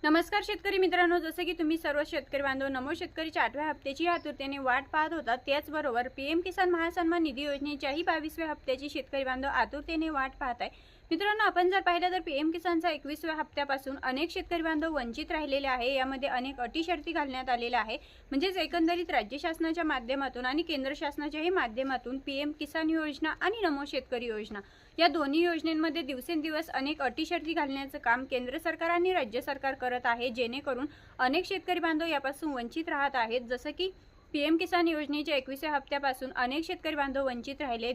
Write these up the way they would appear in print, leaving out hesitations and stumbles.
नमस्कार शेतकरी मित्रांनो, जसं की तुम्ही सर्व शेतकरी बांधव नमो शेतकरीच्या 8व्या हप्त्याची आतुरतेने वाट पाहत होता, त्याचबरोबर पीएम किसान महासन्मान निधी योजनेच्याही 22व्या हप्त्याची शेतकरी बांधव आतुरतेने वाट पाहत आहे। मित्रांनो, आपण जर पाहिलं तर पीएम किसानचा 21व्या हप्त्यापासून अनेक शेतकरी बांधव वंचित राहिलेले आहे। यामध्ये अनेक अटी शर्ती घालण्यात आलेल्या आहे। म्हणजेच एकंदरीत राज्य शासनाच्या माध्यमातून आणि केंद्र शासनाच्याही माध्यमातून पीएम किसान योजना आणि नमो शेतकरी योजना या दोन्ही योजनांमध्ये दिवसेंदिवस अनेक अटी शर्ती घालण्याचं काम केंद्र सरकार आणि राज्य सरकार करत आहे, जेणेकरून अनेक शेतकरी बांधव यापासून वंचित राहत आहेत। जसं की पीएम किसान योजनेच्या 21व्या हप्त्यापासून अनेक शेतकरी बांधव वंचित राहिले।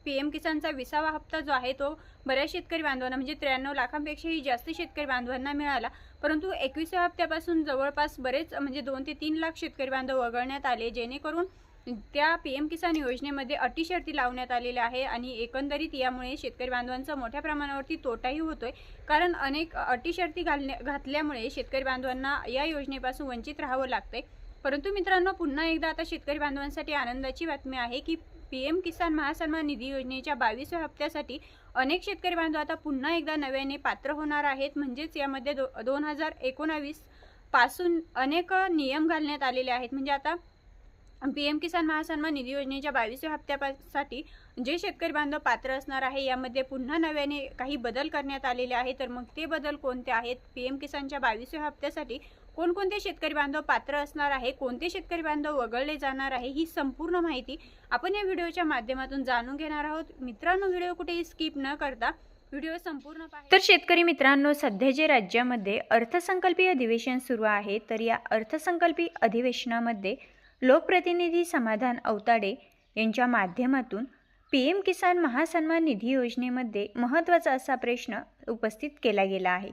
पीएम किसानचा 20वा हप्ता जो आहे तो बऱ्याच शेतकरी बांधवांना म्हणजे 93 लाखांपेक्षाही जास्त शेतकरी बांधवांना मिळाला, परंतु 21व्या हप्त्यापासून जवळपास बरेच म्हणजे 2 ते 3 लाख शेतकरी बांधव वगळण्यात आले, जेणेकरून त्या पीएम किसान योजनेमध्ये अटी शर्ती लावण्यात आलेल्या आहे। आणि एकंदरीत यामुळे शेतकरी बांधवांचा मोठ्या प्रमाणावरती तोटाही होतोय, कारण अनेक अटी शर्ती घातल्यामुळे शेतकरी बांधवांना या योजनेपासून वंचित राहावं लागतंय। परंतु मित्रांनो, पुन्हा एकदा आता शेतकरी बांधवांसाठी आनंदाची बातमी आहे की पीएम किसान महासन्मान निधी योजनेच्या 22व्या हप्त्यासाठी अनेक शेतकरी बांधव आता पुन्हा एकदा नव्याने पात्र होणार आहेत। म्हणजेच यामध्ये 2019 पासून अनेक नियम घालण्यात आलेले आहेत। म्हणजे आता पीएम किसान महासन्मान निधी योजनेच्या 22व्या हप्त्यासाठी जे शेतकरी बांधव पात्र असणार आहे, यामध्ये पुन्हा नव्याने काही बदल करण्यात आलेले आहेत। तर मग ते बदल कोणते आहेत, पीएम किसानच्या 22व्या हप्त्यासाठी कोणकोणते शेतकरी बांधव पात्र असणार आहे, कोणते शेतकरी बांधव वगळले जाणार आहे, ही संपूर्ण माहिती आपण या व्हिडिओच्या माध्यमातून जाणून घेणार आहोत। मित्रांनो, व्हिडिओ कुठेही स्किप न करता व्हिडिओ संपूर्ण पहा। तर शेतकरी मित्रांनो, सध्या जे राज्यामध्ये अर्थसंकल्पीय अधिवेशन सुरू आहे, तर या अर्थसंकल्पीय अधिवेशनामध्ये लोकप्रतिनिधी समाधान औताडे यांच्या माध्यमातून पीएम किसान महासन्मान निधी योजनेमध्ये महत्त्वाचा असा प्रश्न उपस्थित केला गेला आहे।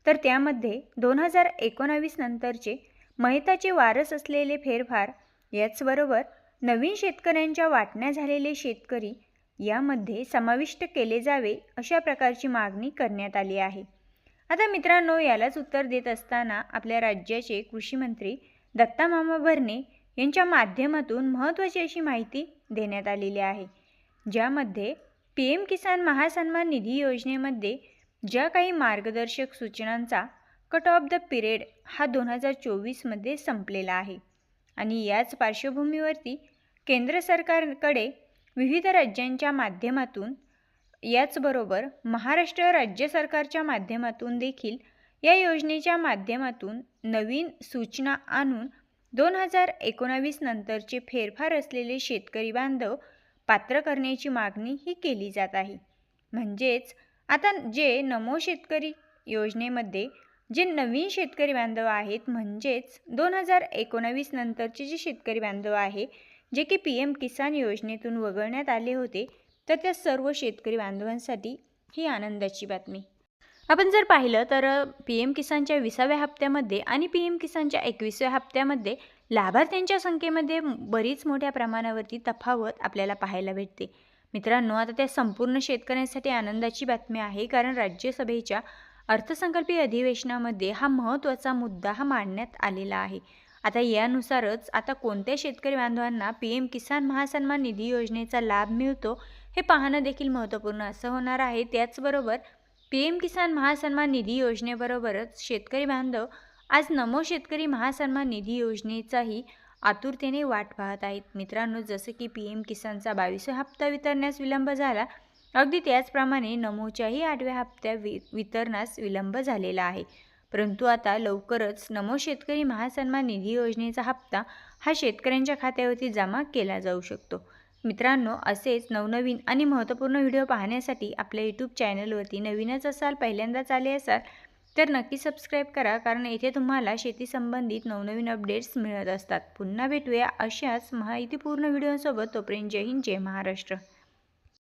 तर त्यामध्ये 2019 नंतरचे महिताचे वारस असलेले फेरफार, याचबरोबर नवीन शेतकऱ्यांच्या वाटण्या झालेले शेतकरी यामध्ये समाविष्ट केले जावे, अशा प्रकारची मागणी करण्यात आली आहे। आता मित्रांनो, यालाच उत्तर देत असताना आपल्या राज्याचे कृषी मंत्री दत्ता मामा भरणे यांच्या माध्यमातून महत्त्वाची अशी माहिती देण्यात आलेली आहे, ज्यामध्ये पीएम किसान महासन्मान निधी योजनेमध्ये ज्या काही मार्गदर्शक सूचनांचा कट ऑफ द पिरियड हा 2024 मध्ये संपलेला आहे। आणि याच पार्श्वभूमीवरती केंद्र सरकारकडे विविध राज्यांच्या माध्यमातून याचबरोबर महाराष्ट्र राज्य सरकारच्या माध्यमातून देखील या योजनेच्या माध्यमातून नवीन सूचना आणून 2019 नंतरचे फेरफार असलेले शेतकरी बांधव पात्र करण्याची मागणी ही केली जात आहे। म्हणजेच आता जे नमो शेतकरी योजनेमध्ये जे नवीन शेतकरी बांधव आहेत, म्हणजेच 2019 नंतरचे जे शेतकरी बांधव आहे, जे की पीएम किसान योजनेतून वगळण्यात आले होते, तर त्या सर्व शेतकरी बांधवांसाठी ही आनंदाची बातमी। आपण जर पाहिलं तर पीएम किसानच्या 20व्या हप्त्यामध्ये आणि पीएम किसानच्या 21व्या हप्त्यामध्ये लाभार्थ्यांच्या संख्येमध्ये बरीच मोठ्या प्रमाणावरती तफावत आपल्याला पाहायला भेटते। मित्रांनो, आता त्या संपूर्ण शेतकऱ्यांसाठी आनंदाची बातमी आहे, कारण राज्यसभेच्या अर्थसंकल्पीय अधिवेशनामध्ये हा महत्त्वाचा मुद्दा हा मांडण्यात आलेला आहे। आता यानुसारच आता कोणत्या शेतकरी बांधवांना पीएम किसान महासन्मान निधी योजनेचा लाभ मिळतो हे पाहणं देखील महत्त्वपूर्ण असं होणार आहे। त्याचबरोबर पीएम किसान महासन्मान निधी योजनेबरोबरच शेतकरी बांधव आज नमो शेतकरी महासन्मान निधी योजनेचाही आतुरतेने वाट पाहत आहेत। मित्रांनो, जसं की पीएम किसानचा 22वा हप्ता वितरण्यास विलंब झाला, अगदी त्याचप्रमाणे नमोच्याही 8व्या हप्त्या वितरणास विलंब झालेला आहे। परंतु आता लवकरच नमो शेतकरी महासन्मान निधी योजनेचा हप्ता हा शेतकऱ्यांच्या खात्यावरती जमा केला जाऊ शकतो। मित्रांनो, असेच नवनवीन आणि महत्त्वपूर्ण व्हिडिओ पाहण्यासाठी आपल्या यूट्यूब चॅनलवरती नवीनच असाल, पहिल्यांदाच आले असाल तर नक्की सबस्क्राईब करा, कारण येथे तुम्हाला शेती संबंधित नवनवीन अपडेट्स मिळत असतात। पुन्हा भेटूया अशाच माहितीपूर्ण व्हिडिओसोबत, तोपर्यंत जय हिंद, जय महाराष्ट्र।